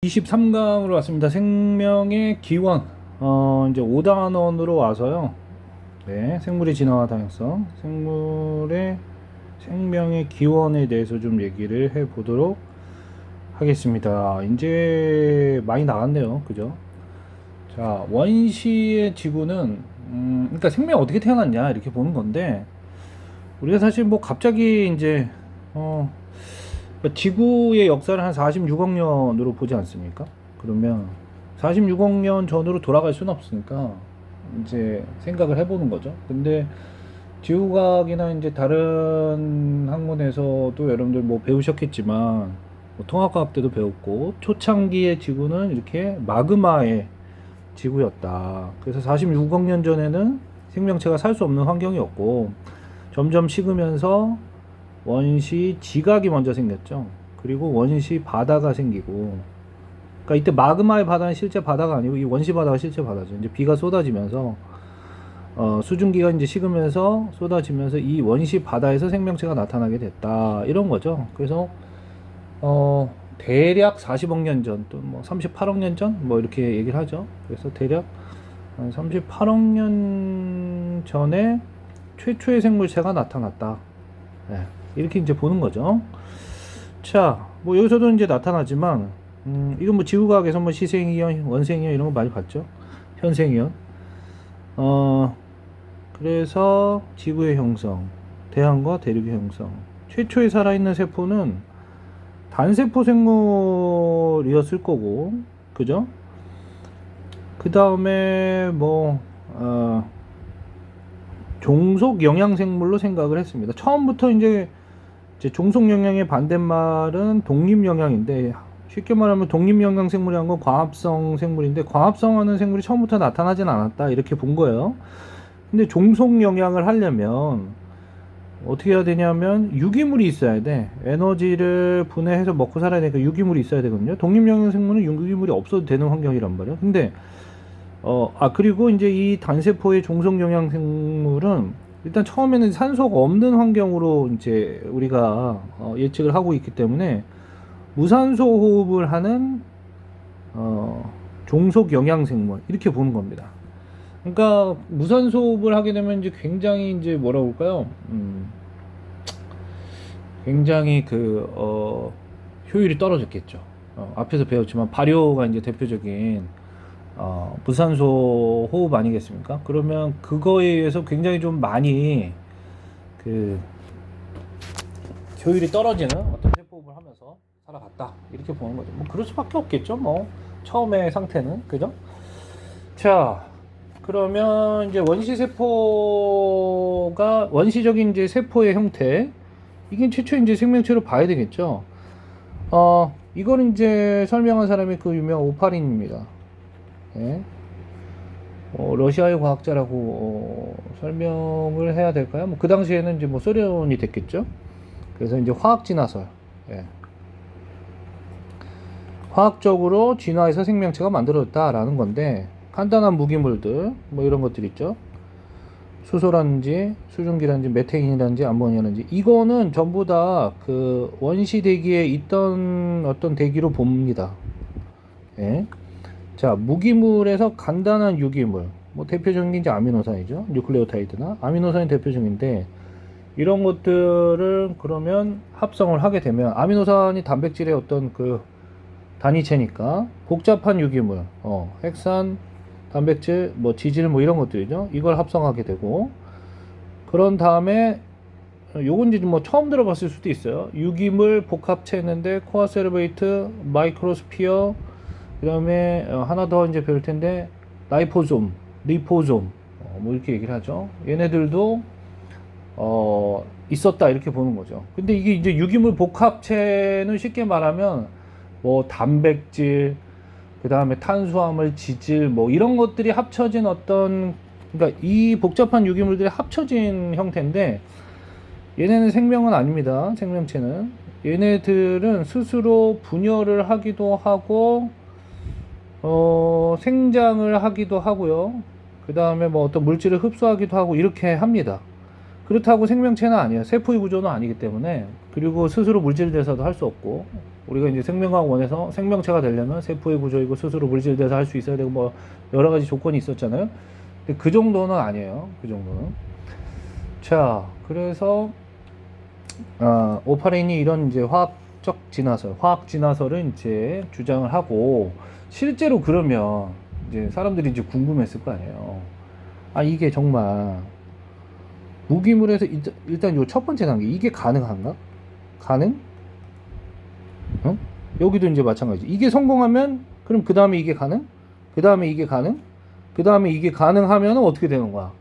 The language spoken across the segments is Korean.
23강으로 왔습니다. 생명의 기원. 이제 5단원으로 와서요. 네, 생물의 진화와 다양성, 생물의 생명의 기원에 대해서 좀 얘기를 해 보도록 하겠습니다. 이제 많이 나갔네요. 그죠? 자, 원시의 지구는, 그러니까 생명이 어떻게 태어났냐, 이렇게 보는 건데, 우리가 사실 뭐 갑자기 이제, 지구의 역사를 한 46억 년으로 보지 않습니까? 그러면 46억 년 전으로 돌아갈 수는 없으니까 이제 생각을 해보는 거죠. 근데 지구과학이나 이제 다른 학문에서도 여러분들 뭐 배우셨겠지만 뭐 통합과학 때도 배웠고 초창기의 지구는 이렇게 마그마의 지구였다. 그래서 46억 년 전에는 생명체가 살 수 없는 환경이었고 점점 식으면서 원시 지각이 먼저 생겼죠. 그리고 원시 바다가 생기고, 그러니까 이때 마그마의 바다는 실제 바다가 아니고 이 원시 바다가 실제 바다죠. 이제 비가 쏟아지면서 수증기가 이제 식으면서 쏟아지면서 이 원시 바다에서 생명체가 나타나게 됐다, 이런 거죠. 그래서 대략 40억 년 전, 또 뭐 38억 년 전, 뭐 이렇게 얘기를 하죠. 그래서 대략 38억 년 전에 최초의 생물체가 나타났다. 네, 이렇게 이제 보는 거죠. 자, 뭐 여기서도 이제 나타나지만, 이건 뭐 지구과학에서 뭐 시생이연, 원생이연 이런 거 많이 봤죠. 현생이연. 그래서 지구의 형성, 대양과 대륙의 형성. 최초에 살아있는 세포는 단세포 생물이었을 거고, 그죠? 그 다음에 뭐, 종속 영양생물로 생각을 했습니다. 처음부터 이제 종속 영양의 반대말은 독립 영양인데, 쉽게 말하면 독립 영양 생물이란 건 과합성 생물인데, 과합성하는 생물이 처음부터 나타나진 않았다, 이렇게 본 거예요. 근데 종속 영양을 하려면 어떻게 해야 되냐면 유기물이 있어야 돼. 에너지를 분해해서 먹고 살아야 되니까 유기물이 있어야 되거든요. 독립 영양 생물은 유기물이 없어도 되는 환경이란 말이에요. 근데 그리고 이제 이 단세포의 종속 영양 생물은 일단 처음에는 산소가 없는 환경으로 이제 우리가 예측을 하고 있기 때문에 무산소 호흡을 하는 종속 영양 생물, 이렇게 보는 겁니다. 그러니까 무산소 호흡을 하게 되면 이제 굉장히 이제 뭐라고 할까요? 굉장히 효율이 떨어졌겠죠. 앞에서 배웠지만 발효가 이제 대표적인 무산소 호흡 아니겠습니까? 그러면 그거에 의해서 굉장히 좀 많이 효율이 떨어지는 어떤 세포흡을 하면서 살아갔다, 이렇게 보는 거죠. 뭐 그럴 수밖에 없겠죠. 뭐 처음의 상태는, 그죠? 자, 그러면 이제 원시 세포가 원시적인 이제 세포의 형태, 이게 최초 이제 생명체로 봐야 되겠죠. 이걸 이제 설명한 사람이 그 유명한 오파린입니다. 예. 러시아의 과학자라고 설명을 해야 될까요? 뭐 그 당시에는 이제 뭐 소련이 됐겠죠. 그래서 이제 화학 진화설, 예. 화학적으로 진화해서 생명체가 만들어졌다라는 건데, 간단한 무기물들 뭐 이런 것들 있죠. 수소라든지 수증기라든지 메테인이라든지 암모니아라든지, 이거는 전부 다 그 원시 대기에 있던 어떤 대기로 봅니다. 예. 자, 무기물에서 간단한 유기물, 뭐 대표적인 게 이제 아미노산이죠. 뉴클레오타이드나 아미노산이 대표적인데, 이런 것들을 그러면 합성을 하게 되면, 아미노산이 단백질의 어떤 그 단위체니까 복잡한 유기물, 핵산, 단백질, 뭐 지질, 뭐 이런 것들이죠. 이걸 합성하게 되고, 그런 다음에 요건 이제 뭐 처음 들어봤을 수도 있어요. 유기물 복합체였는데 코아세르베이트, 마이크로스피어, 그 다음에 하나 더 이제 배울 텐데 라이포솜, 리포솜, 뭐 이렇게 얘기를 하죠. 얘네들도 있었다, 이렇게 보는 거죠. 근데 이게 이제 유기물 복합체는 쉽게 말하면 뭐 단백질, 그 다음에 탄수화물, 지질, 뭐 이런 것들이 합쳐진 어떤, 그러니까 이 복잡한 유기물들이 합쳐진 형태인데, 얘네는 생명은 아닙니다. 생명체는. 얘네들은 스스로 분열을 하기도 하고 생장을 하기도 하고요. 그 다음에 뭐 어떤 물질을 흡수하기도 하고 이렇게 합니다. 그렇다고 생명체는 아니에요. 세포의 구조는 아니기 때문에. 그리고 스스로 물질돼서도 할 수 없고, 우리가 이제 생명과학 원에서 생명체가 되려면 세포의 구조이고 스스로 물질돼서 할 수 있어야 되고 뭐 여러 가지 조건이 있었잖아요. 근데 그 정도는 아니에요. 그 정도는. 자, 그래서 오파린이 이런 이제 화학적 진화설, 화학 진화설을 이제 주장을 하고, 실제로 그러면 이제 사람들이 이제 궁금했을 거 아니에요. 이게 정말 무기물에서 일단 요 첫 번째 단계, 이게 가능한가? 가능? 어? 여기도 이제 마찬가지. 이게 성공하면 그럼 그 다음에 이게 가능? 그 다음에 이게 가능? 그 다음에 이게 가능하면 어떻게 되는 거야?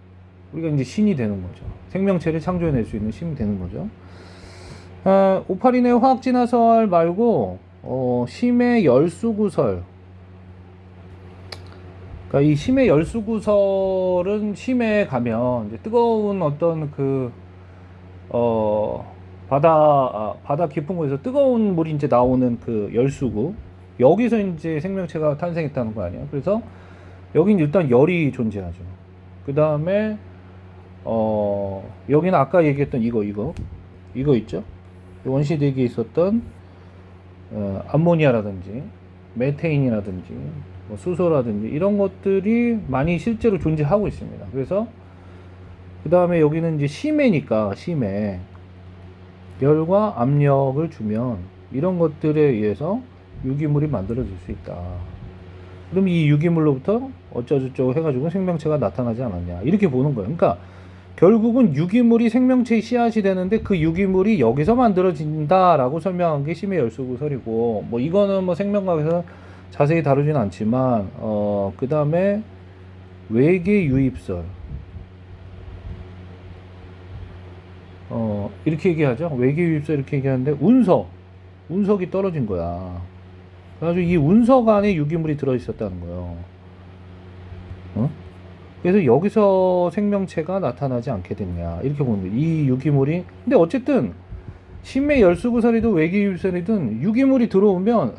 우리가 이제 신이 되는 거죠. 생명체를 창조해낼 수 있는 신이 되는 거죠. 오파린의 화학 진화설 말고 심해 열수구설. 그러니까 이 심해 열수구설은 심해에 가면 이제 뜨거운 어떤 바다 깊은 곳에서 뜨거운 물이 이제 나오는 그 열수구, 여기서 이제 생명체가 탄생했다는 거 아니에요. 그래서 여긴 일단 열이 존재하죠. 그 다음에 여기는 아까 얘기했던 이거 있죠. 원시대기에 있었던 암모니아라든지 메테인이라든지 뭐 수소라든지 이런 것들이 많이 실제로 존재하고 있습니다. 그래서 그 다음에 여기는 이제 심해니까, 심해 열과 압력을 주면 이런 것들에 의해서 유기물이 만들어질 수 있다. 그럼 이 유기물로부터 어쩌고저쩌고 해가지고 생명체가 나타나지 않았냐, 이렇게 보는 거예요. 그러니까 결국은 유기물이 생명체의 씨앗이 되는데 그 유기물이 여기서 만들어진다라고 설명한 게 심해 열수구설이고, 뭐 이거는 뭐 생명학에서 자세히 다루진 않지만 그 다음에 외계 유입설, 이렇게 얘기하죠. 외계 유입설 이렇게 얘기하는데 운석이 떨어진 거야. 그래가지고 이 운석 안에 유기물이 들어있었다는 거예요. 그래서 여기서 생명체가 나타나지 않게 됐냐, 이렇게 보는 거예요. 이 유기물이. 근데 어쨌든 심해 열수구설이든 외계 유입설이든 유기물이 들어오면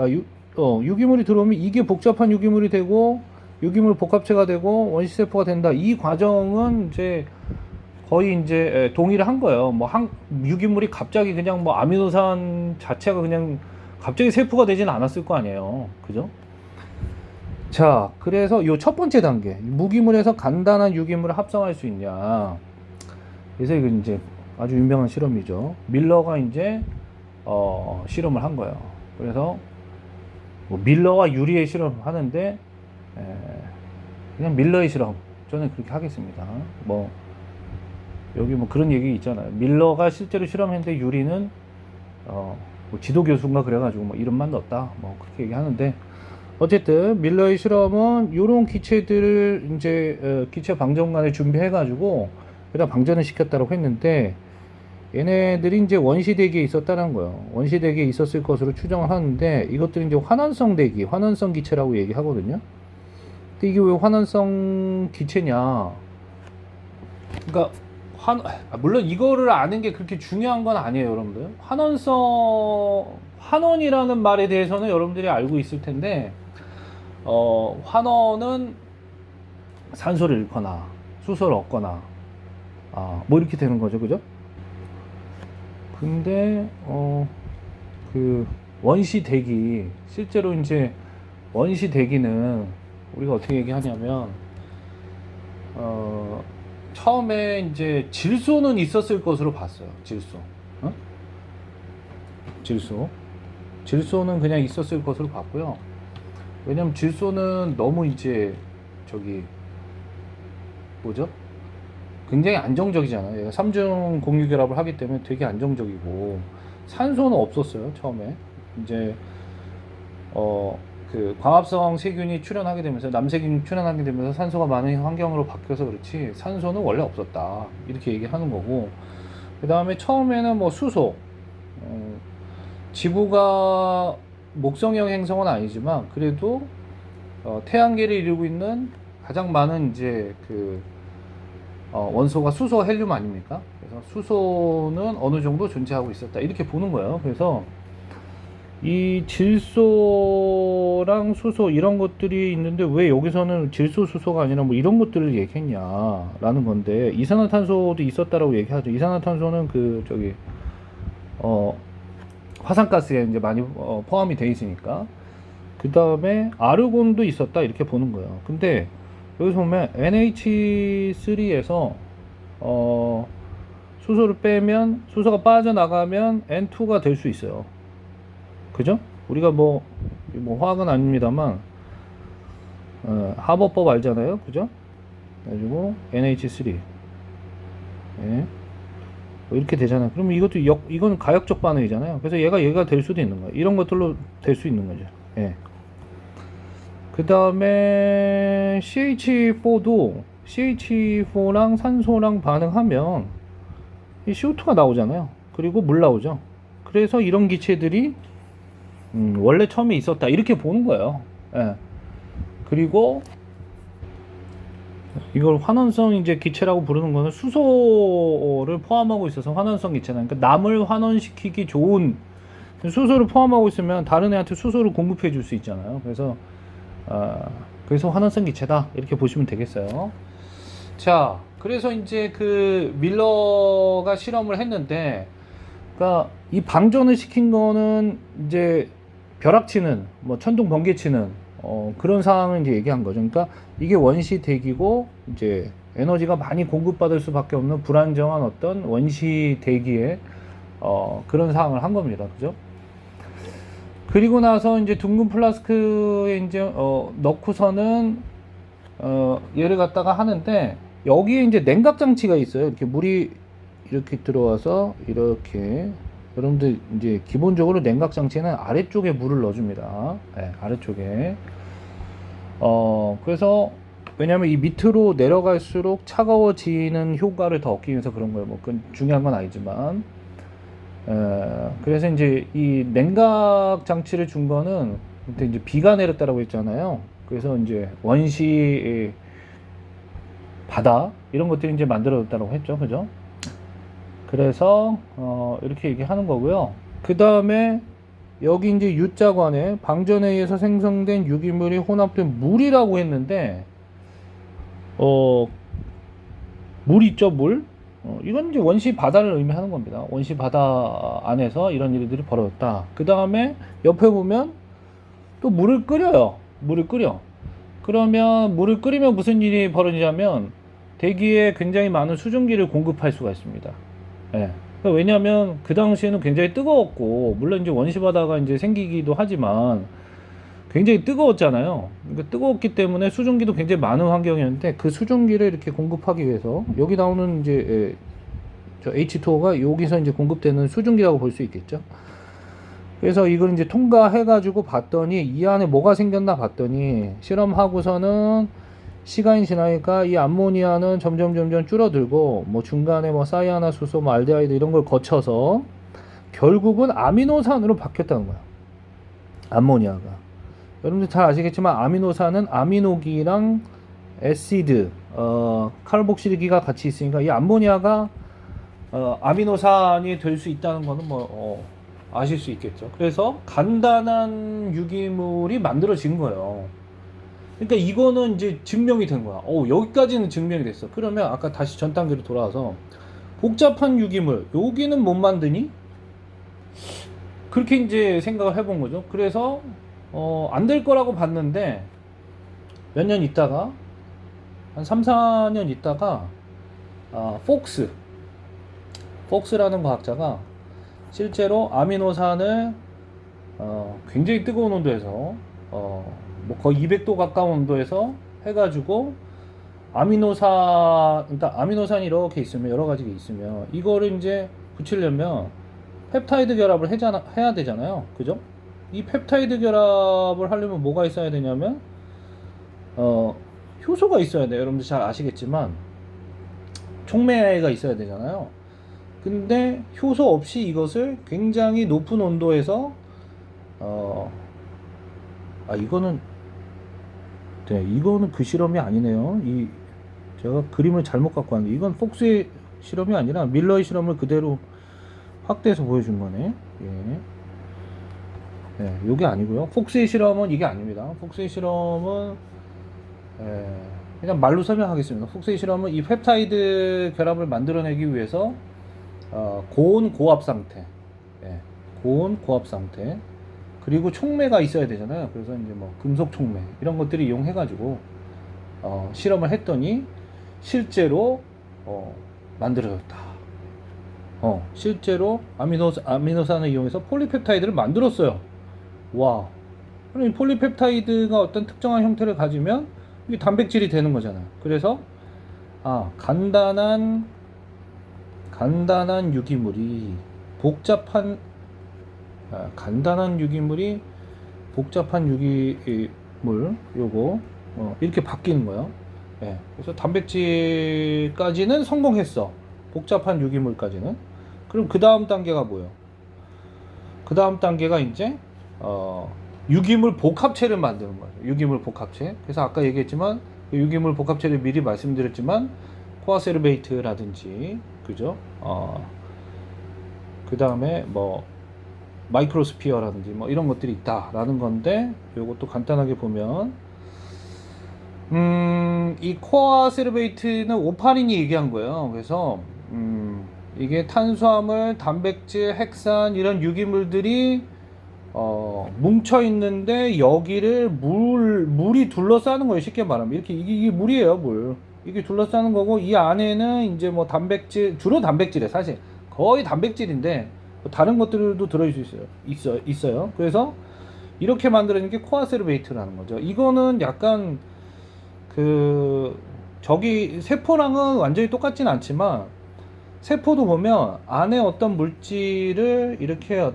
유기물이 들어오면 이게 복잡한 유기물이 되고 유기물 복합체가 되고 원시세포가 된다. 이 과정은 이제 거의 이제 동의를 한 거예요. 뭐 유기물이 갑자기 그냥 뭐 아미노산 자체가 그냥 갑자기 세포가 되지는 않았을 거 아니에요. 그죠? 자, 그래서 요 첫 번째 단계, 무기물에서 간단한 유기물을 합성할 수 있냐. 그래서 이거 이제 아주 유명한 실험이죠. 밀러가 이제 실험을 한 거예요. 그래서 뭐 밀러와 유리의 실험을 하는데 그냥 밀러의 실험, 저는 그렇게 하겠습니다. 뭐 여기 뭐 그런 얘기 있잖아요. 밀러가 실제로 실험했는데 유리는 뭐 지도 교수인가 그래가지고 뭐 이름만 넣었다, 뭐 그렇게 얘기하는데, 어쨌든 밀러의 실험은 요런 기체들을 이제 기체 방전관을 준비해가지고 그냥 방전을 시켰다고 했는데, 얘네들이 이제 원시대기에 있었다는 거예요. 원시대기에 있었을 것으로 추정을 하는데, 이것들이 이제 환원성 대기, 환원성 기체라고 얘기하거든요. 근데 이게 왜 환원성 기체냐? 그러니까 물론 이거를 아는 게 그렇게 중요한 건 아니에요, 여러분들. 환원이라는 말에 대해서는 여러분들이 알고 있을 텐데, 환원은 산소를 잃거나 수소를 얻거나 뭐 이렇게 되는 거죠, 그죠? 근데 그 원시대기, 실제로 이제 원시대기는 우리가 어떻게 얘기하냐면 처음에 이제 질소는 있었을 것으로 봤어요. 질소는 그냥 있었을 것으로 봤고요. 왜냐면 질소는 너무 이제 뭐죠? 굉장히 안정적이잖아요. 얘가 삼중 공유결합을 하기 때문에 되게 안정적이고, 산소는 없었어요, 처음에. 이제 그 광합성 세균이 출현하게 되면서, 남세균이 출현하게 되면서 산소가 많은 환경으로 바뀌어서 그렇지 산소는 원래 없었다, 이렇게 얘기하는 거고, 그 다음에 처음에는 뭐 수소, 지구가 목성형 행성은 아니지만 그래도 태양계를 이루고 있는 가장 많은 이제 원소가 수소, 헬륨 아닙니까? 그래서 수소는 어느 정도 존재하고 있었다, 이렇게 보는 거예요. 그래서 이 질소랑 질소랑 수소 이런 것들이 있는데 왜 여기서는 질소 수소가 아니라 뭐 이런 것들을 얘기했냐라는 건데, 이산화탄소도 있었다라고 얘기하죠. 이산화탄소는 그 저기 화산가스에 이제 많이 포함이 돼 있으니까. 그 다음에 아르곤도 있었다 이렇게 보는 거예요. 근데 여기서 보면 NH3에서 수소를 빼면, 수소가 빠져나가면 N2가 될 수 있어요. 그죠? 우리가 뭐 화학은 아닙니다만 하버법 알잖아요. 그죠? 그래가지고 NH3 예. 이렇게 되잖아요. 그럼 이것도 이거는 가역적 반응이잖아요. 그래서 얘가 될 수도 있는 거예요. 이런 것들로 될 수 있는 거죠. 예. 그 다음에 CH4도 CH4랑 산소랑 반응하면 이 CO2가 나오잖아요. 그리고 물 나오죠. 그래서 이런 기체들이 원래 처음에 있었다 이렇게 보는 거예요. 예. 그리고 이걸 환원성 이제 기체라고 부르는 거는 수소를 포함하고 있어서 환원성 기체다. 그러니까 남을 환원시키기 좋은, 수소를 포함하고 있으면 다른 애한테 수소를 공급해 줄 수 있잖아요. 그래서 환원성 기체다 이렇게 보시면 되겠어요. 자, 그래서 이제 그 밀러가 실험을 했는데, 그러니까 이 방전을 시킨 거는 이제 벼락치는, 뭐 천둥 번개치는 그런 상황을 이제 얘기한 거죠. 그러니까 이게 원시 대기고 이제 에너지가 많이 공급받을 수밖에 없는 불안정한 어떤 원시 대기의 그런 상황을 한 겁니다. 그죠? 그리고 나서 이제 둥근 플라스크에 이제 넣고서는 얘를 갖다가 하는데, 여기에 이제 냉각 장치가 있어요. 이렇게 물이 이렇게 들어와서 이렇게, 여러분들 이제 기본적으로 냉각 장치는 아래쪽에 물을 넣어줍니다. 네, 아래쪽에. 그래서 왜냐하면 이 밑으로 내려갈수록 차가워지는 효과를 더 얻기 위해서 그런 거예요. 뭐 그건 중요한 건 아니지만. 그래서 이제 이 냉각 장치를 준 거는 그때 이제 비가 내렸다라고 했잖아요. 그래서 이제 원시 바다 이런 것들이 이제 만들어졌다고 했죠. 그죠? 그래서 이렇게 얘기하는 거고요. 그 다음에 여기 이제 U자관에 방전에 의해서 생성된 유기물이 혼합된 물이라고 했는데, 물 있죠, 물. 이건 이제 원시 바다를 의미하는 겁니다. 원시 바다 안에서 이런 일들이 벌어졌다. 그 다음에 옆에 보면 또 물을 끓여요. 물을 끓여. 그러면 물을 끓이면 무슨 일이 벌어지냐면 대기에 굉장히 많은 수증기를 공급할 수가 있습니다. 예. 왜냐하면 그 당시에는 굉장히 뜨거웠고, 물론 이제 원시 바다가 이제 생기기도 하지만 굉장히 뜨거웠잖아요. 그러니까 뜨거웠기 때문에 수증기도 굉장히 많은 환경이었는데, 그 수증기를 이렇게 공급하기 위해서 여기 나오는 이제 저 H2O가 여기서 이제 공급되는 수증기라고 볼 수 있겠죠. 그래서 이걸 이제 통과해가지고 봤더니 이 안에 뭐가 생겼나 봤더니, 실험하고서는 시간이 지나니까 이 암모니아는 점점 줄어들고, 뭐 중간에 뭐 사이아나수소, 뭐 알데하이드 이런 걸 거쳐서 결국은 아미노산으로 바뀌었다는 거야. 암모니아가. 여러분들 잘 아시겠지만 아미노산은 아미노기랑 에시드, 카르복실기가 같이 있으니까 이 암모니아가 아미노산이 될 수 있다는 거는 뭐 아실 수 있겠죠. 그래서 간단한 유기물이 만들어진 거예요. 그러니까 이거는 이제 증명이 된 거야. 여기까지는 증명이 됐어. 그러면 아까 다시 전 단계로 돌아와서 복잡한 유기물 여기는 못 만드니? 그렇게 이제 생각을 해본 거죠. 그래서 안 될 거라고 봤는데 몇 년 있다가 한 3, 4년 있다가 폭스라는 과학자가 실제로 아미노산을 굉장히 뜨거운 온도에서 뭐 거의 200도 가까운 온도에서 해가지고 그러니까 아미노산이 이렇게 있으면, 여러 가지가 있으면 이거를 이제 붙이려면 펩타이드 결합을 해야 되잖아요. 그죠? 이 펩타이드 결합을 하려면 뭐가 있어야 되냐면 효소가 있어야 돼요. 여러분들 잘 아시겠지만 촉매가 있어야 되잖아요. 근데 효소 없이 이것을 굉장히 높은 온도에서 이거는 그 실험이 아니네요. 제가 그림을 잘못 갖고 왔는데, 이건 폭스의 실험이 아니라 밀러의 실험을 그대로 확대해서 보여준 거네. 예. 요게 아니고요. 폭스의 실험은 이게 아닙니다. 폭스의 실험은 그냥 말로 설명하겠습니다. 폭스의 실험은 이 펩타이드 결합을 만들어내기 위해서 고온 고압 상태, 고온 고압 상태, 그리고 촉매가 있어야 되잖아요. 그래서 이제 뭐 금속 촉매 이런 것들을 이용해 가지고 실험을 했더니 실제로 만들어졌다. 실제로 아미노산을 이용해서 폴리펩타이드를 만들었어요. 와, 그럼 폴리펩타이드가 어떤 특정한 형태를 가지면 이게 단백질이 되는 거잖아요. 그래서 간단한 유기물이 복잡한 유기물 요거 이렇게 바뀌는 거예요. 그래서 단백질까지는 성공했어. 복잡한 유기물까지는. 그럼 그 다음 단계가 뭐예요? 그 다음 단계가 이제 유기물 복합체를 만드는 거예요. 유기물 복합체. 그래서 아까 얘기했지만 그 유기물 복합체를 미리 말씀드렸지만 코아세르베이트라든지 그죠? 그 다음에 뭐 마이크로스피어라든지 뭐 이런 것들이 있다라는 건데 요것도 간단하게 보면 이 코아세르베이트는 오파린이 얘기한 거예요. 그래서 이게 탄수화물, 단백질, 핵산 이런 유기물들이 뭉쳐 있는데 여기를 물이 둘러싸는 거예요. 쉽게 말하면 이게 물이에요, 물. 이게 둘러싸는 거고 이 안에는 이제 뭐 단백질, 주로 단백질에 사실 거의 단백질인데 뭐 다른 것들도 들어있을 수 있어요. 그래서 이렇게 만들어진 게 코아세르베이트라는 거죠. 이거는 약간 저기 세포랑은 완전히 똑같진 않지만 세포도 보면 안에 어떤 물질을 이렇게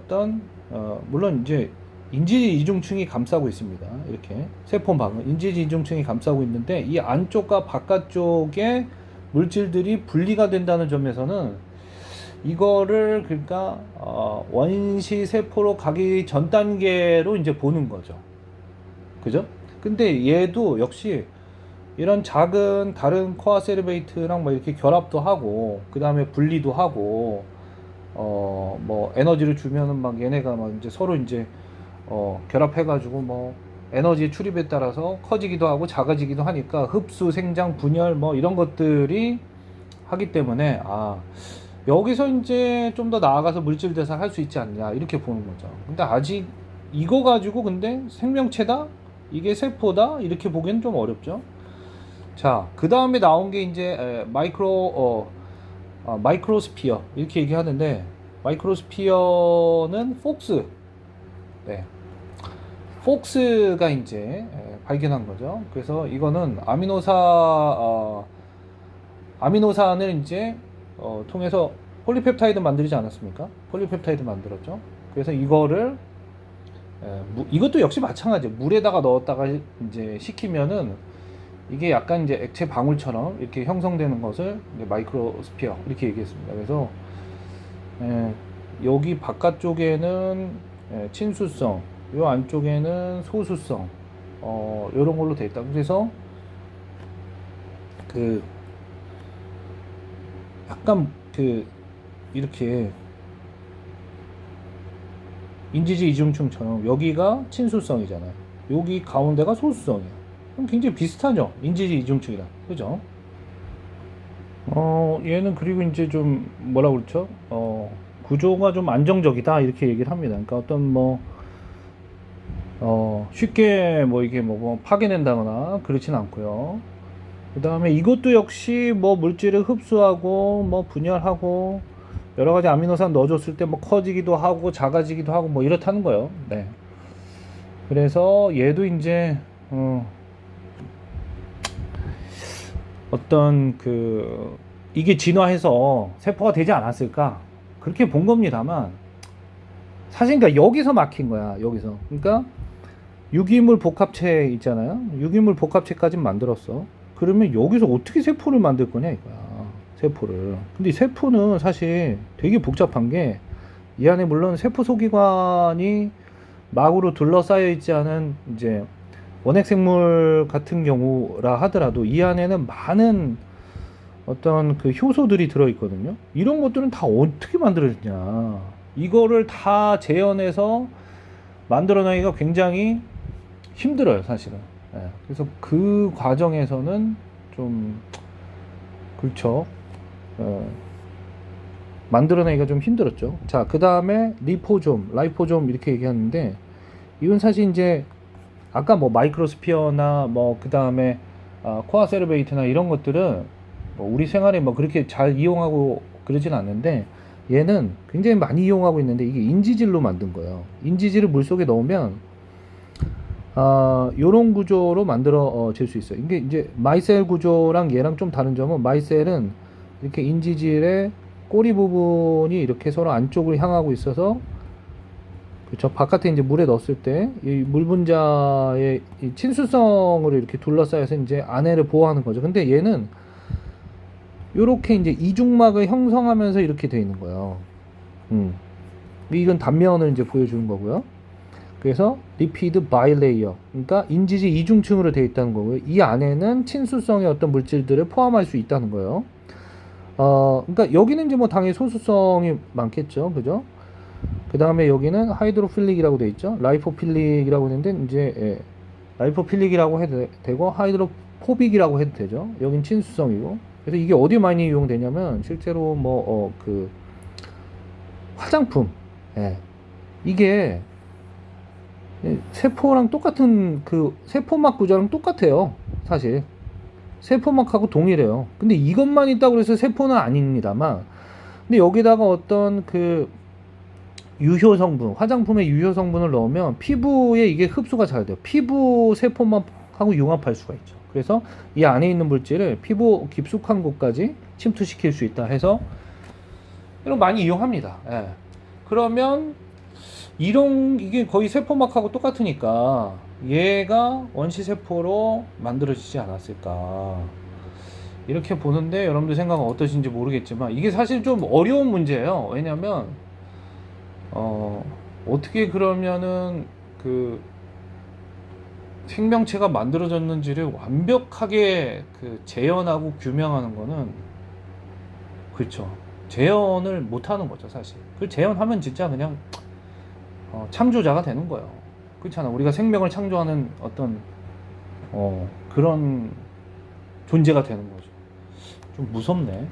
물론 이제 인지지 이중층이 감싸고 있습니다. 이렇게 세포막은 인지지 이중층이 감싸고 있는데 이 안쪽과 바깥쪽에 물질들이 분리가 된다는 점에서는 이거를 그러니까 원시 세포로 가기 전 단계로 이제 보는 거죠. 그죠? 근데 얘도 역시 이런 작은 다른 코아세르베이트랑 뭐 이렇게 결합도 하고 그 다음에 분리도 하고 뭐 에너지를 주면은 막 얘네가 막 이제 서로 이제 결합해가지고 뭐 에너지 출입에 따라서 커지기도 하고 작아지기도 하니까 흡수, 생장, 분열 뭐 이런 것들이 하기 때문에 여기서 이제 좀 더 나아가서 물질 대사를 할 수 있지 않냐 이렇게 보는 거죠. 근데 아직 이거 가지고 근데 생명체다? 이게 세포다? 이렇게 보기엔 좀 어렵죠. 자, 그 다음에 나온 게 이제 마이크로스피어 이렇게 얘기하는데 마이크로스피어는 폭스가 이제 발견한 거죠. 그래서 이거는 아미노산을 이제 통해서 폴리펩타이드 만들지 않았습니까? 폴리펩타이드 만들었죠. 그래서 이거를 이것도 역시 마찬가지예요. 물에다가 넣었다가 이제 식히면은 이게 약간 이제 액체 방울처럼 이렇게 형성되는 것을 마이크로스피어 이렇게 얘기했습니다. 그래서 여기 바깥쪽에는 친수성, 요 안쪽에는 소수성, 요런 걸로 되어 있다. 그래서 약간 이렇게 인지지 이중층처럼 여기가 친수성이잖아요. 여기 가운데가 소수성이에요. 그럼 굉장히 비슷하죠. 인지지 이중층이랑. 그죠? 얘는 그리고 이제 좀 뭐라 그렇죠? 구조가 좀 안정적이다 이렇게 얘기를 합니다. 그러니까 어떤 쉽게 이게 파괴된다거나 그렇진 않고요. 그 다음에 이것도 역시 물질을 흡수하고 분열하고 여러 가지 아미노산 넣어줬을 때 커지기도 하고 작아지기도 하고 이렇다는 거예요. 네. 그래서 얘도 이제 어떤 이게 진화해서 세포가 되지 않았을까 그렇게 본 겁니다만 사실 그러니까 여기서 막힌 거야. 여기서 그러니까 유기물 복합체 있잖아요. 유기물 복합체까지 만들었어. 그러면 여기서 어떻게 세포를 만들 거냐 이거야. 세포를. 근데 세포는 사실 되게 복잡한 게 이 안에 물론 세포 소기관이 막으로 둘러싸여 있지 않은 이제 원핵생물 같은 경우라 하더라도 이 안에는 많은 어떤 효소들이 들어있거든요. 이런 것들은 다 어떻게 만들어졌냐. 이거를 다 재현해서 만들어내기가 굉장히 힘들어요, 사실은. 예, 그래서 그 과정에서는 좀 그렇죠. 만들어내기가 좀 힘들었죠. 자, 그 다음에 리포좀, 라이포좀 이렇게 얘기하는데 이건 사실 이제 아까 뭐 마이크로스피어나 뭐 그 다음에 코어 세르베이트나 이런 것들은 뭐 우리 생활에 뭐 그렇게 잘 이용하고 그러진 않는데 얘는 굉장히 많이 이용하고 있는데 이게 인지질로 만든 거예요. 인지질을 물속에 넣으면 요런 구조로 만들어 질 수 있어요. 이게 이제 마이셀 구조랑 얘랑 좀 다른 점은 마이셀은 이렇게 인지질의 꼬리 부분이 이렇게 서로 안쪽으로 향하고 있어서 그렇죠. 바깥에 이제 물에 넣었을 때 이 물 분자의 이 친수성으로 이렇게 둘러싸여서 이제 안에를 보호하는 거죠. 근데 얘는 요렇게 이제 이중막을 형성하면서 이렇게 되어 있는 거예요. 이건 단면을 이제 보여주는 거고요. 그래서 리피드 바이레이어, 그러니까 인지질 이중층으로 되어 있다는 거고요. 이 안에는 친수성의 어떤 물질들을 포함할 수 있다는 거예요. 그러니까 여기는 이제 뭐 당연히 소수성이 많겠죠, 그죠? 그 다음에 여기는 하이드로필릭이라고 되어 있죠. 라이포필릭이라고 했는데 이제 라이포필릭이라고 해도 되고 하이드로포빅이라고 해도 되죠. 여긴 친수성이고. 그래서 이게 어디 많이 이용되냐면 실제로 뭐 그 화장품, 예. 이게 세포랑 똑같은 그 세포막 구조랑 똑같아요. 사실 세포막하고 동일해요. 근데 이것만 있다고 해서 세포는 아닙니다만, 근데 여기다가 어떤 그 유효 성분, 화장품의 유효 성분을 넣으면 피부에 이게 흡수가 잘 돼요. 피부 세포막하고 융합할 수가 있죠. 그래서 이 안에 있는 물질을 피부 깊숙한 곳까지 침투시킬 수 있다 해서 이런 많이 이용합니다. 예. 그러면 이게 거의 세포막하고 똑같으니까 얘가 원시세포로 만들어지지 않았을까 이렇게 보는데 여러분들 생각은 어떠신지 모르겠지만 이게 사실 좀 어려운 문제예요. 왜냐면 어떻게 그러면은 그 생명체가 만들어졌는지를 완벽하게 그 재현하고 규명하는 거는 그렇죠. 재현을 못하는 거죠, 사실. 그 재현하면 진짜 그냥 창조자가 되는 거예요. 그렇잖아. 우리가 생명을 창조하는 어떤 그런 존재가 되는 거죠. 좀 무섭네. 예.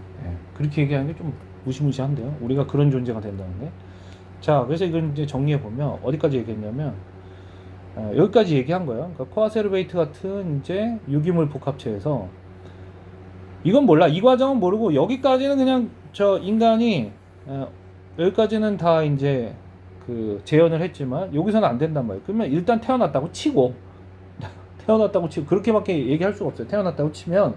그렇게 얘기하는 게 좀 무시무시한데요. 우리가 그런 존재가 된다는 게. 자, 그래서 이걸 이제 정리해 보면 어디까지 얘기했냐면 여기까지 얘기한 거예요. 그러니까 코아세르베이트 같은 이제 유기물 복합체에서 이건 몰라. 이 과정은 모르고 여기까지는 그냥 저 인간이 여기까지는 다 이제 그 재현을 했지만 여기서는 안 된단 말이에요. 그러면 일단 태어났다고 치고 그렇게밖에 얘기할 수가 없어요. 태어났다고 치면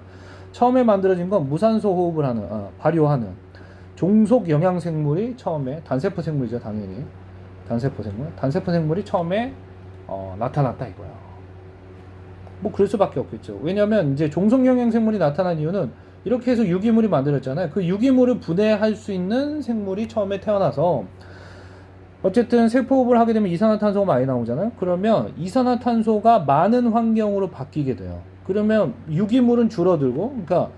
처음에 만들어진 건 무산소 호흡을 하는 발효하는 종속 영양생물이 처음에 단세포 생물이죠, 당연히. 단세포 생물이 처음에 나타났다 이거야. 뭐 그럴 수밖에 없겠죠. 왜냐면 이제 종속 영양생물이 나타난 이유는 이렇게 해서 유기물이 만들어졌잖아요. 그 유기물을 분해할 수 있는 생물이 처음에 태어나서 어쨌든 세포호흡을 하게 되면 이산화탄소가 많이 나오잖아요. 그러면 이산화탄소가 많은 환경으로 바뀌게 돼요. 그러면 유기물은 줄어들고, 그러니까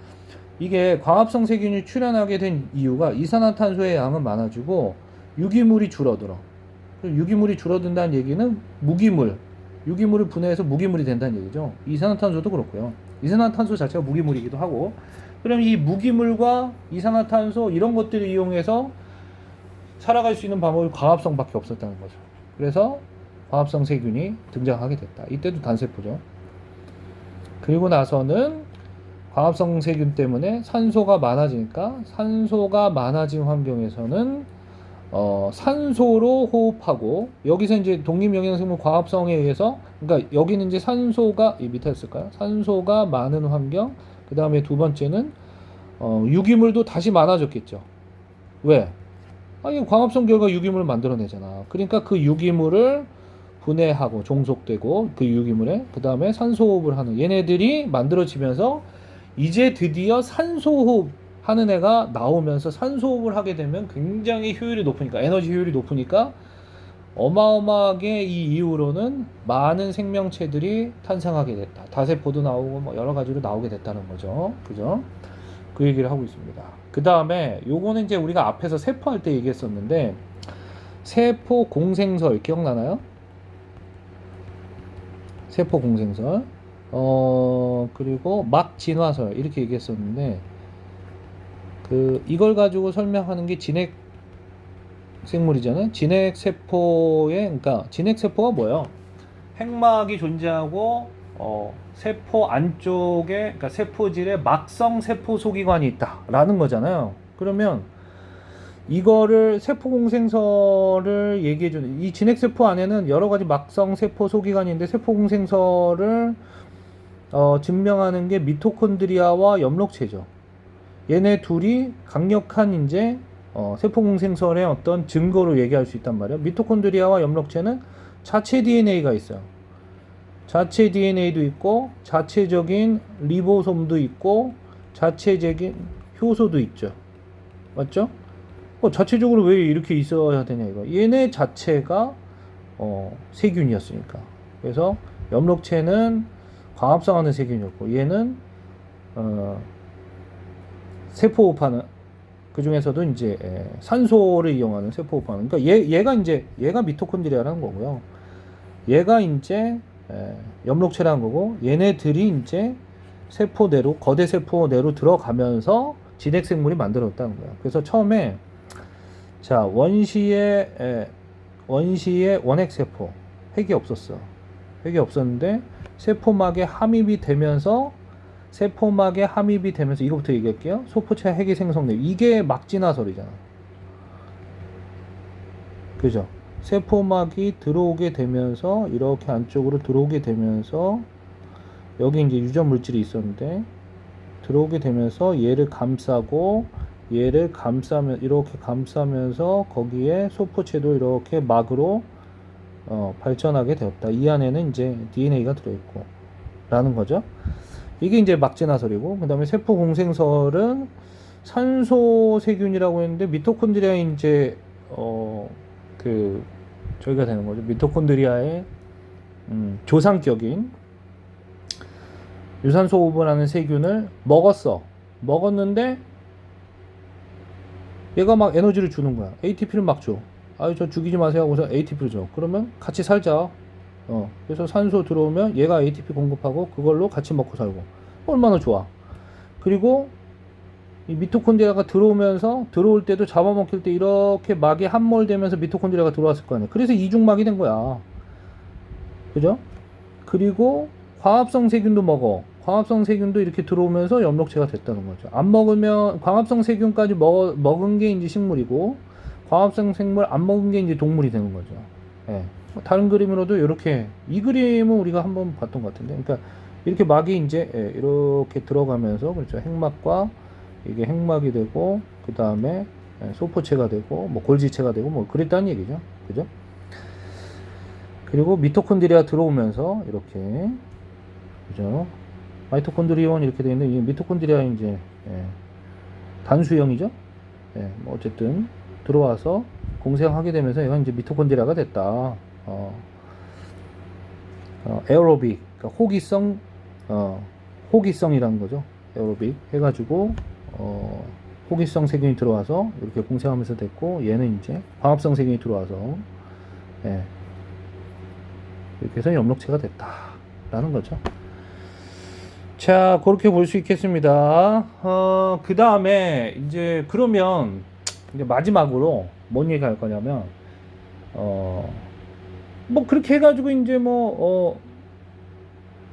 이게 광합성 세균이 출현하게 된 이유가 이산화탄소의 양은 많아지고 유기물이 줄어들어. 유기물이 줄어든다는 얘기는 유기물을 분해해서 무기물이 된다는 얘기죠. 이산화탄소도 그렇고요. 이산화탄소 자체가 무기물이기도 하고, 그럼 이 무기물과 이산화탄소 이런 것들을 이용해서 살아갈 수 있는 방법이 광합성밖에 없었다는 거죠. 그래서 광합성 세균이 등장하게 됐다. 이때도 단세포죠. 그리고 나서는 광합성 세균 때문에 산소가 많아지니까 산소가 많아진 환경에서는 산소로 호흡하고, 여기서 이제 독립영양생물 광합성에 의해서, 그러니까 여기는 이제 산소가 밑에였을까요? 산소가 많은 환경. 그 다음에 두 번째는 유기물도 다시 많아졌겠죠. 왜? 이 광합성 결과 유기물을 만들어내잖아. 그러니까 그 유기물을 분해하고 종속되고 그 유기물에 그 다음에 산소호흡을 하는 얘네들이 만들어지면서 이제 드디어 산소호흡 하는 애가 나오면서 산소호흡을 하게 되면 굉장히 효율이 높으니까, 에너지 효율이 높으니까 어마어마하게 이 이후로는 많은 생명체들이 탄생하게 됐다. 다세포도 나오고 뭐 여러 가지로 나오게 됐다는 거죠. 그죠? 그 얘기를 하고 있습니다. 그 다음에 요거는 이제 우리가 앞에서 세포 할 때 얘기했었는데, 세포 공생설 기억나나요? 세포 공생설. 그리고 막 진화설 이렇게 얘기했었는데 이걸 가지고 설명하는 게 진핵 생물이잖아요. 진핵 세포의 그러니까 진핵 세포가 뭐예요? 핵막이 존재하고 세포 안쪽에 그러니까 세포질에 막성 세포 소기관이 있다라는 거잖아요. 그러면 이거를 세포 공생설을 얘기해 주는 이 진핵 세포 안에는 여러 가지 막성 세포 소기관이 있는데 세포 공생설을 증명하는 게 미토콘드리아와 엽록체죠. 얘네 둘이 강력한 이제 세포 공생설의 어떤 증거로 얘기할 수 있단 말이에요. 미토콘드리아와 엽록체는 자체 DNA가 있어요. 자체 DNA도 있고 자체적인 리보솜도 있고 자체적인 효소도 있죠. 맞죠? 자체적으로 왜 이렇게 있어야 되냐 이거. 얘네 자체가 세균이었으니까. 그래서 엽록체는 광합성하는 세균이었고 얘는 세포호흡하는 그 중에서도 이제 산소를 이용하는 세포호흡하는. 그러니까 얘가 미토콘드리아라는 거고요. 얘가 이제 엽록체라는 거고 얘네들이 이제 세포 내로 거대 세포 내로 들어가면서 진핵 생물이 만들어졌다는 거예요. 그래서 처음에 자 원시의 원핵 세포 핵이 없었어. 핵이 없었는데 세포막에 함입이 되면서 이거부터 얘기할게요. 소포체 핵이 생성돼. 이게 막진화설이잖아. 그죠? 세포막이 들어오게 되면서 이렇게 안쪽으로 들어오게 되면서 여기 이제 유전 물질이 있었는데 들어오게 되면서 얘를 감싸고 얘를 이렇게 감싸면서 거기에 소포체도 이렇게 막으로 발전하게 되었다. 이 안에는 이제 DNA가 들어있고 라는 거죠. 이게 이제 막진화설이고, 그 다음에 세포 공생설은 산소 세균이라고 했는데 미토콘드리아에 이제 저희가 되는 거죠. 미토콘드리아의 조상격인 유산소 호흡을 하는 세균을 먹었는데 얘가 막 에너지를 주는 거야. ATP를 막 줘. 아유 저 죽이지 마세요 하고서 ATP를 줘. 그러면 같이 살자. 그래서 산소 들어오면 얘가 ATP 공급하고 그걸로 같이 먹고 살고. 얼마나 좋아. 그리고 이 미토콘드리아가 들어올 때도 잡아먹힐 때 이렇게 막이 함몰되면서 미토콘드리아가 들어왔을 거 아니야. 그래서 이중막이 된 거야. 그죠? 그리고 광합성 세균도 먹어. 광합성 세균도 이렇게 들어오면서 엽록체가 됐다는 거죠. 안 먹으면 광합성 세균까지 먹은 게 이제 식물이고 광합성 생물 안 먹은 게 이제 동물이 되는 거죠. 예. 다른 그림으로도 이렇게 이 그림은 우리가 한번 봤던 것 같은데, 그러니까 이렇게 막이 이제 이렇게 들어가면서 그렇죠. 핵막과 이게 핵막이 되고 그 다음에 소포체가 되고 뭐 골지체가 되고 뭐 그랬다는 얘기죠. 그죠? 그리고 미토콘드리아 들어오면서 이렇게 그죠? 마이토콘드리온 이렇게 되어 있는데 이 미토콘드리아 이제 단수형이죠. 뭐 어쨌든 들어와서 공생하게 되면서 얘가 이제 미토콘드리아가 됐다. 에어로빅, 그러니까 호기성이라는 거죠. 에어로빅 해가지고 호기성 세균이 들어와서 이렇게 공생하면서 됐고 얘는 이제 광합성 세균이 들어와서 이렇게 해서 엽록체가 됐다라는 거죠. 자, 그렇게 볼 수 있겠습니다. 그 다음에 I제 그러면 이제 마지막으로 뭔 얘기 할 거냐면 뭐 그렇게 해가지고 이제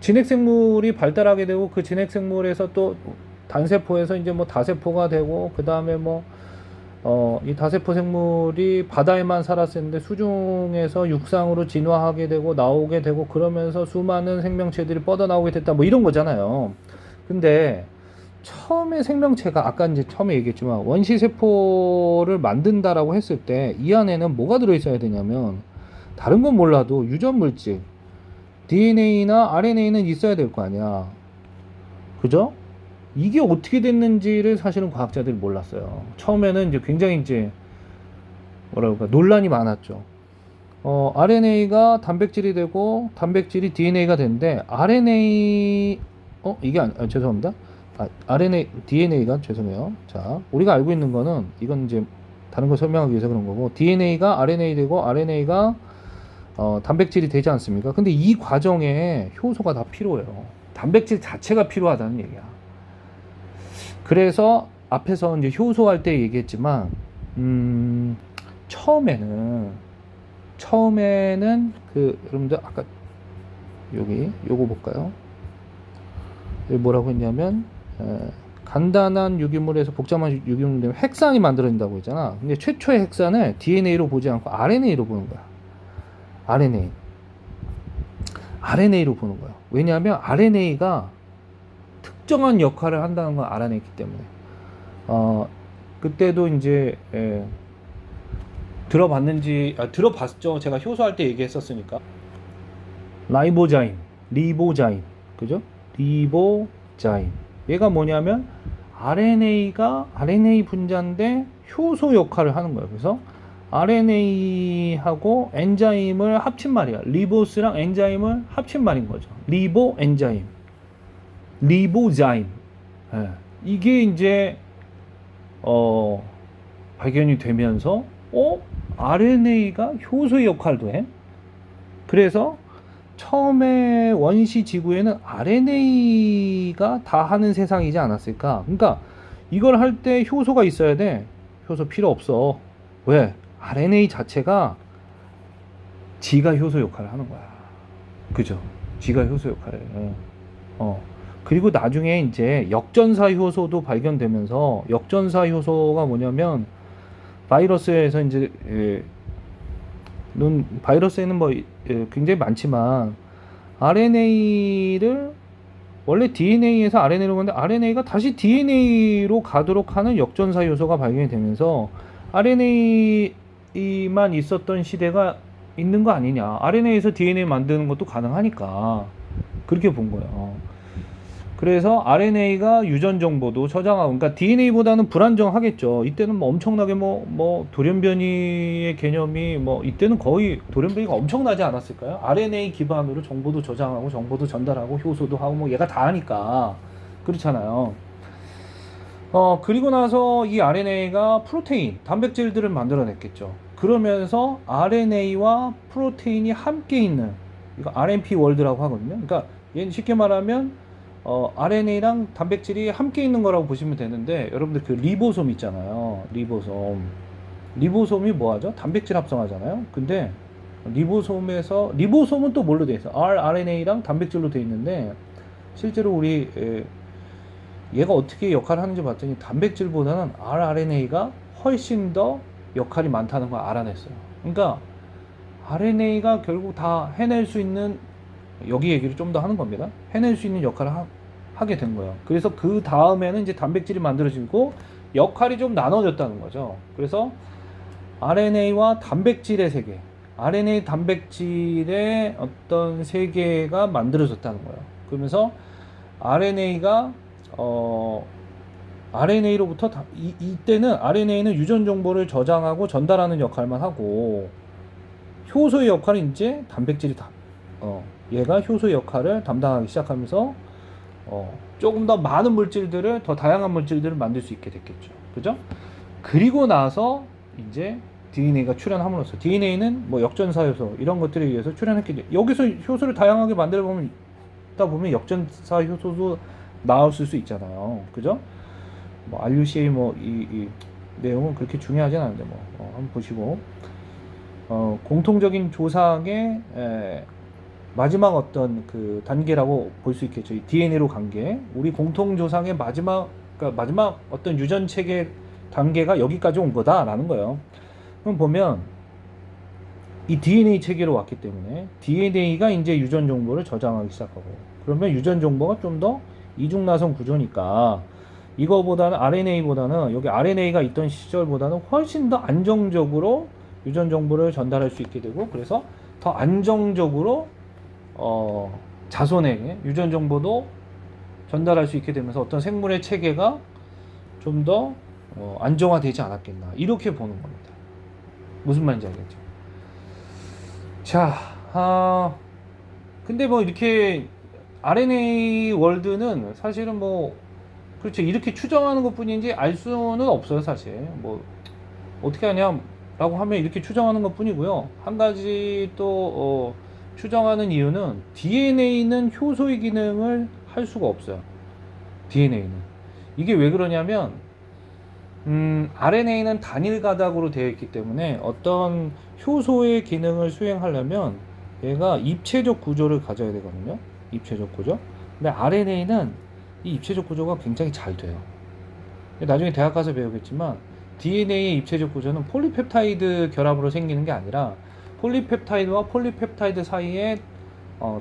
진핵생물이 발달하게 되고 그 진핵생물에서 또 단세포에서 이제 뭐 다세포가 되고 그 다음에 이 다세포 생물이 바다에만 살았었는데 수중에서 육상으로 진화하게 되고 나오게 되고 그러면서 수많은 생명체들이 뻗어나오게 됐다 뭐 이런 거잖아요. 근데 처음에 생명체가 아까 이제 처음에 얘기했지만 원시세포를 만든다라고 했을 때 이 안에는 뭐가 들어있어야 되냐면 다른 건 몰라도 유전물질 DNA나 RNA는 있어야 될 거 아니야. 그죠? 이게 어떻게 됐는지를 사실은 과학자들이 몰랐어요. 처음에는 이제 굉장히 이제 뭐랄까 논란이 많았죠. RNA가 단백질이 되고 단백질이 DNA가 되는데 RNA 이게 죄송합니다. DNA가 죄송해요. 자, 우리가 알고 있는 거는 이건 이제 다른 거 설명하기 위해서 그런 거고 DNA가 RNA 되고 RNA가 단백질이 되지 않습니까? 근데 이 과정에 효소가 다 필요해요. 단백질 자체가 필요하다는 얘기야. 그래서 앞에서 이제 효소할 때 얘기했지만, 처음에는 여러분들 아까 요거 볼까요? 여기 뭐라고 했냐면, 간단한 유기물에서 복잡한 유기물 되면 핵산이 만들어진다고 했잖아. 근데 최초의 핵산을 DNA로 보지 않고 RNA로 보는 거야. RNA로 보는 거야. 왜냐하면 RNA가 특정한 역할을 한다는 걸 알아냈기 때문에. 그때도 이제 들어봤죠. 제가 효소할 때 얘기했었으니까. 리보자임, 그죠? 리보자임. 얘가 뭐냐면 RNA 분자인데 효소 역할을 하는 거예요. 그래서 RNA하고 엔자임을 합친 말이야. 리보스랑 엔자임을 합친 말인 거죠. 리보자임. 예. 이게 이제 발견이 되면서 RNA가 효소 역할도 해. 그래서 처음에 원시 지구에는 RNA가 다 하는 세상이지 않았을까? 그러니까 이걸 할 때 효소가 있어야 돼. 효소 필요 없어. 왜? RNA 자체가 지가 효소 역할을 하는 거야. 그죠? 지가 효소 역할을. 그리고 나중에 이제 역전사 효소도 발견되면서, 역전사 효소가 뭐냐면 바이러스에서 이제 바이러스에는 굉장히 많지만 RNA를 원래 DNA에서 RNA로 가는데 RNA가 다시 DNA로 가도록 하는 역전사 요소가 발견이 되면서 RNA만 있었던 시대가 있는 거 아니냐. RNA에서 DNA 만드는 것도 가능하니까 그렇게 본 거예요. 그래서 RNA가 유전 정보도 저장하고, 그러니까 DNA보다는 불안정하겠죠. 이때는 뭐 엄청나게 돌연변이의 개념이 이때는 거의 돌연변이가 엄청나지 않았을까요? RNA 기반으로 정보도 저장하고 정보도 전달하고 효소도 하고 얘가 다 하니까 그렇잖아요. 그리고 나서 이 RNA가 프로테인, 단백질들을 만들어냈겠죠. 그러면서 RNA와 프로테인이 함께 있는, 이거 RNP 월드라고 하거든요. 그러니까 얘는 쉽게 말하면 RNA랑 단백질이 함께 있는 거라고 보시면 되는데, 여러분들 그 리보솜 있잖아요. 리보솜이 뭐하죠? 단백질 합성하잖아요. 근데 리보솜은 또 뭘로 돼 있어? rRNA랑 단백질로 돼 있는데, 실제로 우리 얘가 어떻게 역할을 하는지 봤더니 단백질보다는 rRNA가 훨씬 더 역할이 많다는 걸 알아냈어요. 그러니까 RNA가 결국 다 해낼 수 있는, 여기 얘기를 좀 더 하는 겁니다. 해낼 수 있는 역할을 하게 된 거예요. 그래서 그 다음에는 이제 단백질이 만들어지고 역할이 좀 나눠졌다는 거죠. 그래서 RNA와 단백질의 세계, RNA 단백질의 어떤 세계가 만들어졌다는 거예요. 그러면서 RNA가 RNA로부터 이때는 RNA는 유전 정보를 저장하고 전달하는 역할만 하고, 효소의 역할은 이제 단백질이 얘가 효소 역할을 담당하기 시작하면서 조금 더 많은 물질들을, 더 다양한 물질들을 만들 수 있게 됐겠죠. 그죠? 그리고 나서 이제 DNA가 출현함으로써, DNA는 역전사 효소 이런 것들에 의해서 출현했겠죠. 여기서 효소를 다양하게 만들다 보면 역전사 효소도 나왔을 수 있잖아요. 그죠? RUCA 이 내용은 그렇게 중요하진 않은데 한번 보시고, 공통적인 조상의 마지막 어떤 그 단계라고 볼 수 있겠죠. 이 DNA로 간 게 우리 공통 조상의 마지막 어떤 유전 체계 단계가 여기까지 온 거다라는 거예요. 그럼 보면 이 DNA 체계로 왔기 때문에 DNA가 이제 유전 정보를 저장하기 시작하고, 그러면 유전 정보가 좀 더 이중나선 구조니까 이거보다는 RNA보다는, 여기 RNA가 있던 시절보다는 훨씬 더 안정적으로 유전 정보를 전달할 수 있게 되고, 그래서 더 안정적으로 자손에게 유전 정보도 전달할 수 있게 되면서 어떤 생물의 체계가 좀 더 안정화되지 않았겠나, 이렇게 보는 겁니다. 무슨 말인지 알겠죠? 자, 근데 이렇게 RNA 월드는 사실은 그렇죠, 이렇게 추정하는 것 뿐인지 알 수는 없어요. 사실 어떻게 하냐, 라고 하면 이렇게 추정하는 것 뿐이고요. 한 가지 또 추정하는 이유는 DNA는 효소의 기능을 할 수가 없어요. DNA는. 이게 왜 그러냐면 RNA는 단일 가닥으로 되어 있기 때문에 어떤 효소의 기능을 수행하려면 얘가 입체적 구조를 가져야 되거든요. 입체적 구조. 근데 RNA는 이 입체적 구조가 굉장히 잘 돼요. 나중에 대학 가서 배우겠지만 DNA의 입체적 구조는 폴리펩타이드 결합으로 생기는 게 아니라 폴리펩타이드와 폴리펩타이드 사이에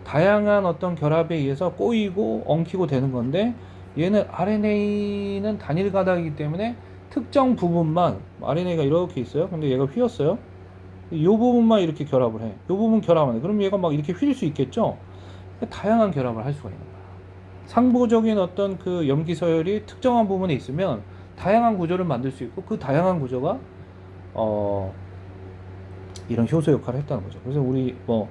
다양한 어떤 결합에 의해서 꼬이고 엉키고 되는 건데, 얘는 RNA는 단일 가닥이기 때문에 특정 부분만, RNA가 이렇게 있어요. 근데 얘가 휘었어요. 이 부분만 이렇게 결합을 해. 이 부분 결합 안 해. 그럼 얘가 막 이렇게 휠 수 있겠죠. 다양한 결합을 할 수가 있는 거야. 상부적인 어떤 그 염기 서열이 특정한 부분에 있으면 다양한 구조를 만들 수 있고, 그 다양한 구조가 이런 효소 역할을 했다는 거죠. 그래서 우리 뭐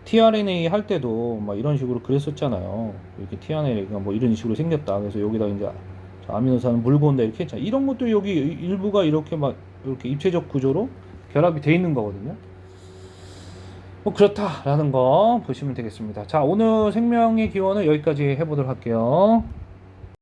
tRNA 할 때도 막 이런 식으로 그랬었잖아요. 이렇게 tRNA가 뭐 이런 식으로 생겼다. 그래서 여기다 이제 아미노산을 물고 온다 이렇게 했잖아요. 이런 것도 여기 일부가 이렇게 막 이렇게 입체적 구조로 결합이 돼 있는 거거든요. 뭐 그렇다라는 거 보시면 되겠습니다. 자, 오늘 생명의 기원을 여기까지 해보도록 할게요.